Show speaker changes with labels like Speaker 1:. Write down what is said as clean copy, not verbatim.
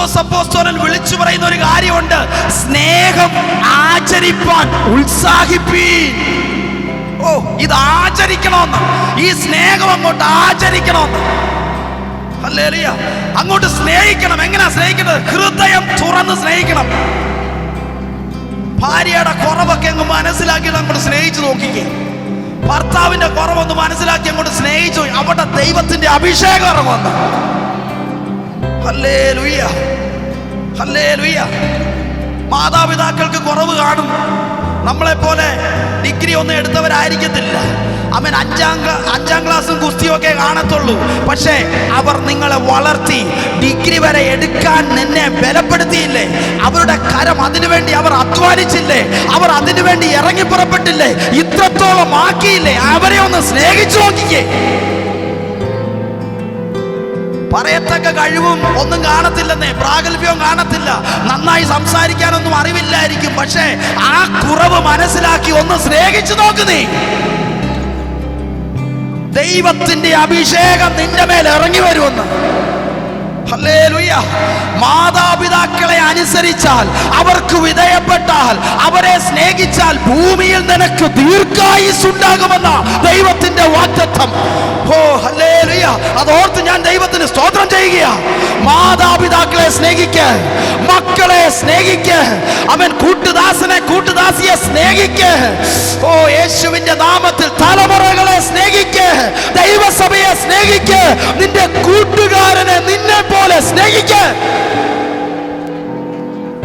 Speaker 1: പൗലോസ് അപ്പോസ്തലൻ വിളിച്ചു പറയുന്ന ഒരു കാര്യമുണ്ട്, സ്നേഹം ആചരിപ്പാൻ ഉത്സാഹിപ്പീൻ. ഓ, ഇത് ആചരിക്കണമെന്ന്, ഈ സ്നേഹം അങ്ങോട്ട് ആചരിക്കണമെന്ന്. ഹല്ലേലൂയ. അങ്ങോട്ട് സ്നേഹിക്കണം. എങ്ങനെയാ സ്നേഹിക്കുന്നത്? ഹൃദയം തുറന്ന് സ്നേഹിക്കണം. ഭാര്യയുടെ കുറവൊക്കെ അങ്ങ് മനസ്സിലാക്കി അങ്ങോട്ട് സ്നേഹിച്ചു നോക്കിക്കേ. ഭർത്താവിന്റെ കുറവൊന്ന് മനസ്സിലാക്കി അങ്ങോട്ട് സ്നേഹിച്ചു, അവിടെ ദൈവത്തിന്റെ അഭിഷേകം ഇറങ്ങുന്നു. Hallelujah, hallelujah. മാതാപിതാക്കൾക്ക് കുറവ് കാണും. നമ്മളെപ്പോലെ ഡിഗ്രി ഒന്നും എടുത്തവരായിരിക്കത്തില്ല. അവൻ അഞ്ചാം ക്ലാസ്സും കുസ്തിയൊക്കെ കാണത്തുള്ളൂ. പക്ഷേ അവർ നിങ്ങളെ വളർത്തി ഡിഗ്രി വരെ എടുക്കാൻ നിന്നെ ബലപ്പെടുത്തിയില്ലേ? അവരുടെ കരം അതിനുവേണ്ടി അവർ അധ്വാനിച്ചില്ലേ? അവർ അതിനുവേണ്ടി ഇറങ്ങി പുറപ്പെട്ടില്ലേ? ഇത്രത്തോളം ആക്കിയില്ലേ? അവരെ ഒന്ന് സ്നേഹിച്ചു നോക്കിക്കേ. പറയത്തക്ക കഴിവും ഒന്നും കാണത്തില്ലെന്നേ, പ്രാഗൽഭ്യവും കാണത്തില്ല, നന്നായി സംസാരിക്കാനൊന്നും അറിവില്ലായിരിക്കും. പക്ഷേ ആ കുറവ് മനസ്സിലാക്കി ഒന്ന് സ്നേഹിച്ചു നോക്കുന്നേ. ദൈവത്തിന്റെ അഭിഷേകം നിന്റെ മേൽ ഇറങ്ങി വരുമെന്ന്. ഹല്ലേലൂയ. മാതാപിതാക്കളെ അനുസരിച്ചാൽ, അവർക്ക് വിധേയപ്പെട്ടാൽ, അവരെ സ്നേഹിച്ചാൽ ഭൂമിയിൽ നിനക്ക് ദീർഘായുസ് ഉണ്ടാകുമെന്ന ദൈവത്തിന്റെ വാഗ്ദത്തം. ഓ ഹല്ലേലൂയ. അതോർത്ത് ഞാൻ ദൈവത്തിന് സ്തോത്രം ചെയ്യുക. മാതാപിതാക്കളെ സ്നേഹിക്ക്, മക്കളെ സ്നേഹിക്ക്, അവൻ കൂട്ടുദാസനെ കൂട്ടുദാസിയെ സ്നേഹിക്ക്. ഓ യേശുവിന്റെ നാമത്തിൽ തലമുറകളെ സ്നേഹിക്ക്, ദൈവസഭയെ സ്നേഹിക്ക്, നിന്റെ കൂട്ടുകാരനെ നിന്നെ പോലെ സ്നേഹിക്ക്.